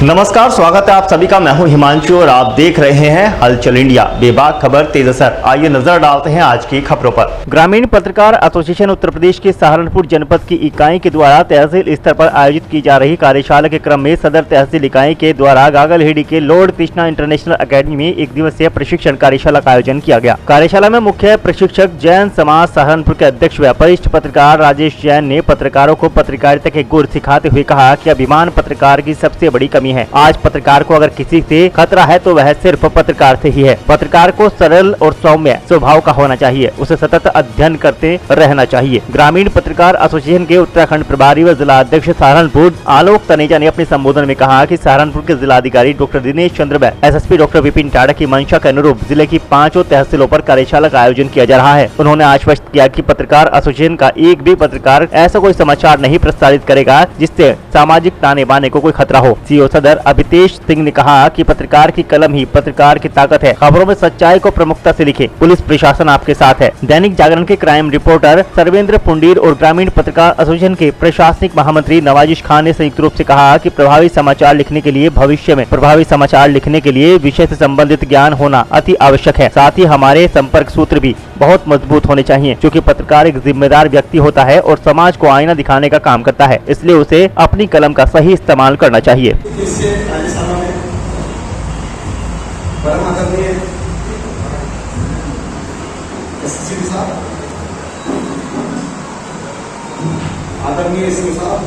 नमस्कार, स्वागत है आप सभी का। मैं हूं हिमांशु और आप देख रहे हैं हलचल इंडिया। बेबाक खबर तेज असर। आइए नजर डालते हैं आज की खबरों पर। ग्रामीण पत्रकार एसोसिएशन उत्तर प्रदेश के सहारनपुर जनपद की इकाई के द्वारा तहसील स्तर पर आयोजित की जा रही कार्यशाला के क्रम में सदर तहसील इकाई के द्वारा गागलहेड़ी के लॉर्ड कृष्णा इंटरनेशनल अकेडमी में एक दिवसीय प्रशिक्षण कार्यशाला का आयोजन किया गया। कार्यशाला में मुख्य प्रशिक्षक जैन समाज सहारनपुर के अध्यक्ष व वरिष्ठ पत्रकार राजेश जैन ने पत्रकारों को पत्रकारिता के गुर सिखाते हुए कहा कि अभिमान पत्रकार की सबसे बड़ी कमी है। आज पत्रकार को अगर किसी से खतरा है तो वह सिर्फ पत्रकार से ही है। पत्रकार को सरल और सौम्य स्वभाव का होना चाहिए, उसे सतत अध्ययन करते रहना चाहिए। ग्रामीण पत्रकार एसोसिएशन के उत्तराखंड प्रभारी व जिला अध्यक्ष सहारनपुर आलोक तनेजा ने अपने संबोधन में कहा कि सहारनपुर के जिलाधिकारी डॉक्टर दिनेश चंद्र व एसएसपी डॉक्टर विपिन टाडा की मंशा के अनुरूप जिले की 5 तहसीलों पर कार्यशाला का आयोजन किया जा रहा है। उन्होंने आश्वस्त किया कि पत्रकार एसोसिएशन का एक भी पत्रकार ऐसा कोई समाचार नहीं प्रसारित करेगा जिससे सामाजिक ताने बाने को कोई खतरा हो। सीओ सदर अभितेश सिंह ने कहा कि पत्रकार की कलम ही पत्रकार की ताकत है। खबरों में सच्चाई को प्रमुखता से लिखे। पुलिस प्रशासन आपके साथ है। दैनिक जागरण के क्राइम रिपोर्टर सर्वेंद्र पुंडीर और ग्रामीण पत्रकार एसोसिएशन के प्रशासनिक महामंत्री नवाजिश खान ने संयुक्त रूप से कहा कि प्रभावी समाचार लिखने के लिए भविष्य में प्रभावी समाचार लिखने के लिए विषय से संबंधित ज्ञान होना अति आवश्यक है। साथ ही हमारे संपर्क सूत्र भी बहुत मजबूत होने चाहिए, क्योंकि पत्रकार एक जिम्मेदार व्यक्ति होता है और समाज को आईना दिखाने का काम करता है, इसलिए उसे अपनी कलम का सही इस्तेमाल करना चाहिए। आदरणीय एसपी साहब,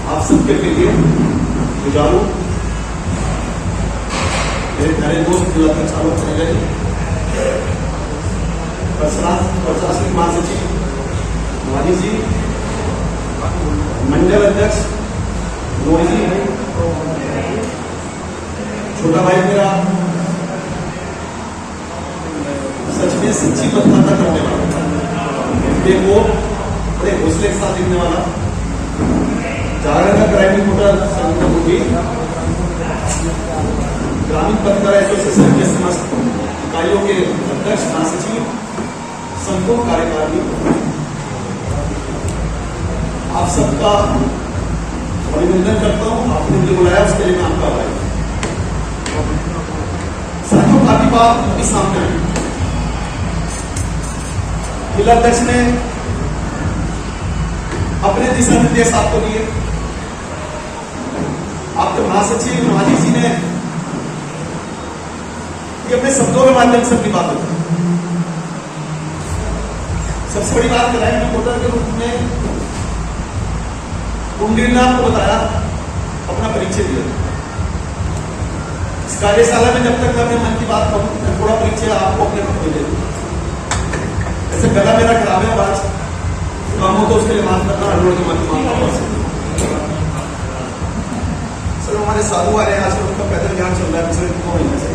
आप सबके लिए जुझारू मेरे प्यारे दोस्त जिलाध्यक्ष आलोक तनेजा जी, प्रशासनिक महासचिव नवाजी जी, मंडल अध्यक्ष नोई जी, छोटा भाई मेरा सच में सच्ची पत्रकारिता करने वाला, वो बड़े हौसले के साथ लिखने वाला, जागरण का क्राइम रिपोर्टर सर्वेंद्र पुंडीर, ग्रामीण पत्रकार एसोसिएशन के समस्त इकाइयों के अध्यक्ष महासचिव, संपूर्ण कार्यकारिणी, आप सबका अभिनंदन करता हूं। आपने मुझे बुलाया उसके लिए मैं आपका आभारी। साथियों, काफी बात अभी सामने आई। जिलाध्यक्ष ने अपने दिशा निर्देश आपको दिए, आपके महासचिव नवाजी जी ने अपने शब्दों के माध्यम से अपनी बात होती। सबसे बड़ी बात क्राइम रिपोर्टर के रूप में पुंडीर ने आपको बताया, अपना परिचय दिया। इस कार्यशाला में जब तक मैं अपने मन की बात कहूं, मैं थोड़ा परिचय आपको अपने खुद दे दूं। ऐसे गला मेरा खराब है, आवाज काम हो तो उसके लिए माफ करना, हर की मत सर। हमारे साधु आ रहे हैं, आजकल उनका पैदल ध्यान चल रहा है, पिछले 2 महीने से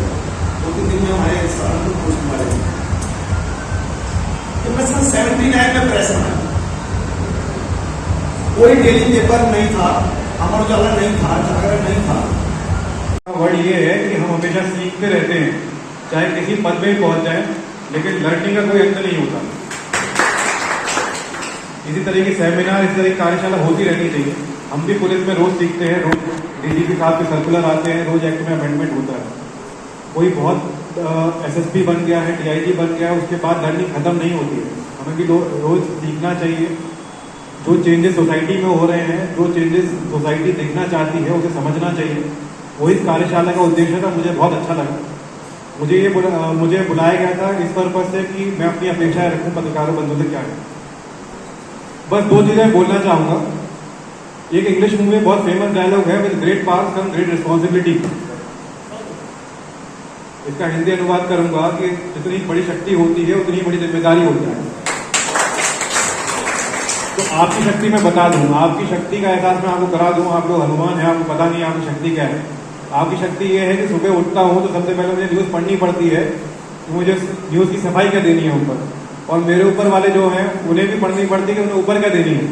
2-3 दिन में हमारे सहारनपुर पोस्ट मारे। मैं सन 79 में प्रेस में कोई डेली पेपर नहीं था, अमर उजाला नहीं था, जागरण नहीं था। वर्ड ये है कि हम हमेशा सीखते रहते हैं, चाहे किसी पद में पहुंच जाए, लेकिन लर्निंग का कोई अंत नहीं होता। इसी तरह की सेमिनार, इस तरह की कार्यशाला होती रहनी चाहिए। हम भी पुलिस में रोज सीखते हैं, रोज डीजीपी साहब के सर्कुलर आते हैं, रोज एक्ट में अमेंडमेंट होता है। कोई बहुत एसएसपी बन गया है, डीआईजी बन गया है, उसके बाद लर्निंग खत्म नहीं होती है। हमें भी रोज सीखना चाहिए। जो चेंजेस सोसाइटी में हो रहे हैं, जो चेंजेस सोसाइटी देखना चाहती है, उसे समझना चाहिए। वो इस कार्यशाला का उद्देश्य था। मुझे बहुत अच्छा लगा। मुझे बुलाया गया था इस पर्पज से कि मैं अपनी अपेक्षाएं रखूं पत्रकारों बंधुओं से क्या है। बस 2 चीजें बोलना चाहूंगा। एक इंग्लिश मूवी में बहुत फेमस डायलॉग है, with great powers come great responsibility. इसका हिंदी अनुवाद करूंगा कि जितनी बड़ी शक्ति होती है उतनी बड़ी जिम्मेदारी होती है। तो आपकी शक्ति मैं बता दूं, आपकी शक्ति का एहसास मैं आपको करा दूं। आप लोग हनुमान है, आपको पता नहीं आपकी शक्ति क्या है। आपकी शक्ति ये है कि सुबह उठता हूं तो सबसे पहले मुझे न्यूज पढ़नी पड़ती है, मुझे न्यूज की सफाई क्या देनी है ऊपर, और मेरे ऊपर वाले जो हैं उन्हें भी पढ़नी पड़ती है कि उन्हें ऊपर क्या देनी है।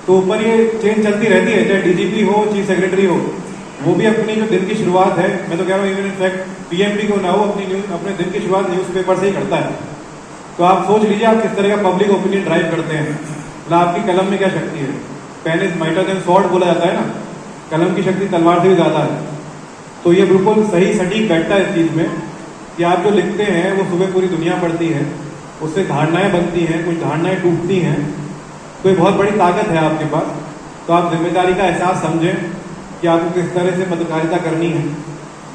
तो ऊपर ये चेंज चलती रहती है, चाहे डीजीपी हो, चीफ सेक्रेटरी हो, वो भी अपनी जो दिन की शुरुआत है, मैं तो कह रहा हूँ इवन इनफैक्ट पीएमपी को ना हो, अपने दिन की शुरुआत न्यूज़पेपर से ही करता है। तो आप सोच लीजिए आप किस तरह का पब्लिक ओपिनियन ड्राइव करते हैं, मतलब आपकी कलम में क्या शक्ति है। Pen is mightier than sword बोला जाता है ना, कलम की शक्ति तलवार से भी ज़्यादा है। तो ये बिल्कुल सही सटीक बैठता है इस चीज़ में कि आप जो लिखते हैं वो सुबह पूरी दुनिया पढ़ती है, उससे धारणाएं बनती हैं, कुछ धारणाएं टूटती हैं, तो ये बहुत बड़ी ताकत है आपके पास। तो आप जिम्मेदारी का एहसास समझें कि आपको किस तरह से पत्रकारिता करनी है।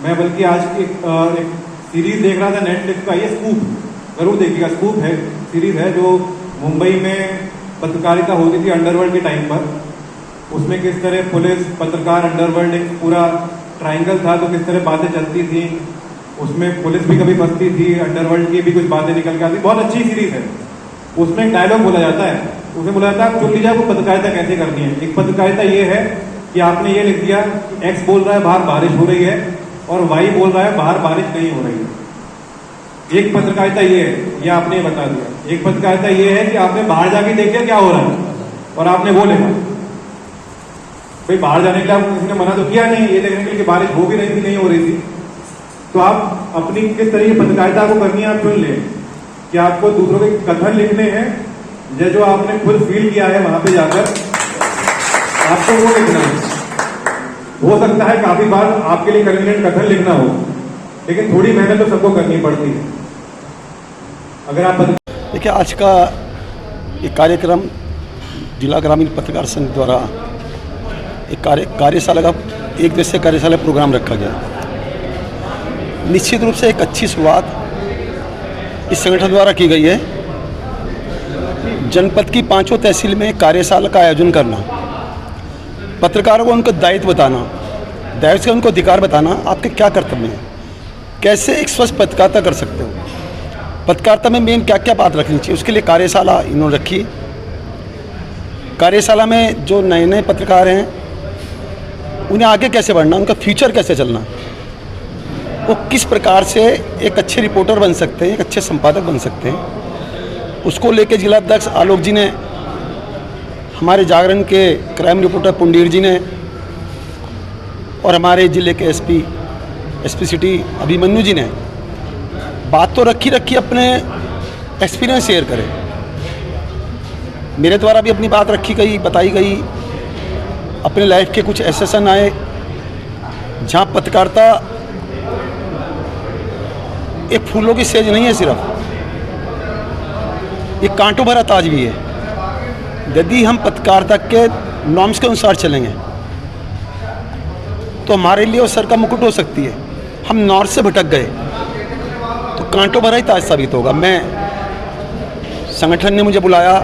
मैं बल्कि आज की एक सीरीज़ देख रहा था नेटफ्लिक्स का, ये स्कूप, ज़रूर देखिएगा, स्कूप है सीरीज़ है जो मुंबई में पत्रकारिता होती थी अंडरवर्ल्ड के टाइम पर। उसमें किस तरह पुलिस, पत्रकार, अंडरवर्ल्ड एक पूरा ट्रायंगल था, तो किस तरह बातें चलती थी, उसमें पुलिस भी कभी फंसती थी, अंडरवर्ल्ड की भी कुछ बातें निकल के आती। बहुत अच्छी सीरीज़ है। उसमें एक डायलॉग बोला जाता है, उसमें बोला जाता है आप चुन लीजिए आपको पत्रकारिता कैसे करनी है। एक पत्रकारिता ये है कि आपने ये लिख दिया कि एक्स बोल रहा है बाहर बारिश हो रही है और वाई बोल रहा है बाहर बारिश नहीं हो रही है। एक पत्रकारिता ये है, ये आपने बता दिया। एक पत्रकारिता ये है कि आपने बाहर जाके देख लिया क्या हो रहा है और आपने वो लिखा। भाई बाहर जाने के लिए आपको किसी ने मना तो किया नहीं, ये देखने के लिए कि बारिश हो भी रही थी नहीं हो रही थी। तो आप अपनी किस तरह की पत्रकारिता को करनी है आप चुन लें कि आपको दूसरों के कथन लिखने हैं या जो आपने खुद फील किया है वहां पे जाकर आपको वो लिखना है। हो सकता है काफी बार आपके लिए कन्वीनियंट कथन लिखना हो, लेकिन थोड़ी मेहनत तो सबको करनी पड़ती है। अगर आप देखिए, आज का ये कार्यक्रम जिला ग्रामीण पत्रकार संघ द्वारा एक कार्यशाला का एक दिवसीय कार्यशाला प्रोग्राम रखा गया। निश्चित रूप से एक अच्छी शुरुआत इस संगठन द्वारा की गई है। जनपद की 5 तहसील में कार्यशाला का आयोजन करना, पत्रकारों को उनका दायित्व बताना, दायित्व से उनको अधिकार बताना, आपके क्या कर्तव्य हैं, कैसे एक स्वस्थ पत्रकारिता कर सकते हो, पत्रकारिता में मेन क्या क्या बात रखनी चाहिए, उसके लिए कार्यशाला इन्होंने रखी। कार्यशाला में जो नए नए पत्रकार हैं उन्हें आगे कैसे बढ़ना, उनका फ्यूचर कैसे चलना, वो किस प्रकार से एक अच्छे रिपोर्टर बन सकते हैं, एक अच्छे संपादक बन सकते हैं, उसको लेके जिलाध्यक्ष आलोक जी ने, हमारे जागरण के क्राइम रिपोर्टर पुंडीर जी ने और हमारे ज़िले के एसपी सिटी अभिमन्यु जी ने बात तो रखी अपने एक्सपीरियंस शेयर करें। मेरे द्वारा भी अपनी बात रखी गई, बताई गई। अपने लाइफ के कुछ ऐसे सन आए जहाँ पत्रकारिता एक फूलों की सेज नहीं है, सिर्फ एक कांटों भरा ताज भी है। यदि हम पत्रकारिता के नॉर्म्स के अनुसार चलेंगे तो हमारे लिए वो सर का मुकुट हो सकती है। हम नॉर्थ से भटक गए तो कांटों भरा ही ताज साबित होगा। मैं संगठन ने मुझे बुलाया,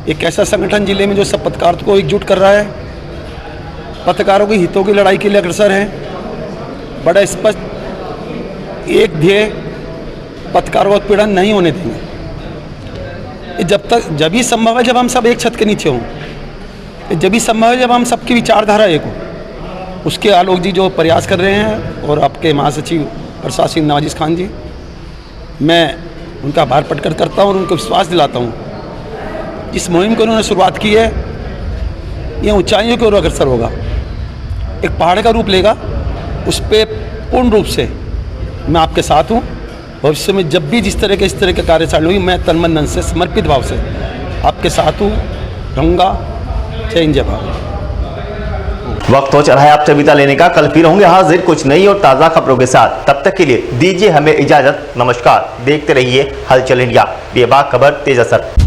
एक ऐसा संगठन जिले में जो सब पत्रकारों को एकजुट कर रहा है, पत्रकारों के हितों की लड़ाई के लिए अग्रसर है। बड़ा स्पष्ट एक ध्येय, पत्रकारों का उत्पीड़न नहीं होने देंगे। जब ही संभव है जब हम सब एक छत के नीचे हों, जब ही संभव है जब हम सबकी विचारधारा एक हो। उसके आलोक जी जो प्रयास कर रहे हैं और आपके महासचिव प्रशासन नवाजिश खान जी, मैं उनका आभार प्रकट करता हूँ और उनको विश्वास दिलाता हूँ इस मुहिम को उन्होंने शुरुआत की है, ये ऊंचाइयों की ओर अग्रसर होगा, एक पहाड़ का रूप लेगा। उस पर पूर्ण रूप से मैं आपके साथ हूँ। भविष्य में जब भी जिस तरह के इस तरह के कार्यशाला हुई, मैं तन मन धन से समर्पित भाव से आपके साथ हूँ, रहूँगा। जय हिंद, जय भारत। वक्त हो चला है आपसे विदा लेने का। कल फिर होंगे हाजिर कुछ नई और ताज़ा खबरों के साथ। तब तक के लिए दीजिए हमें इजाज़त। नमस्कार। देखते रहिए हलचल इंडिया, बेबाक खबर तेज असर।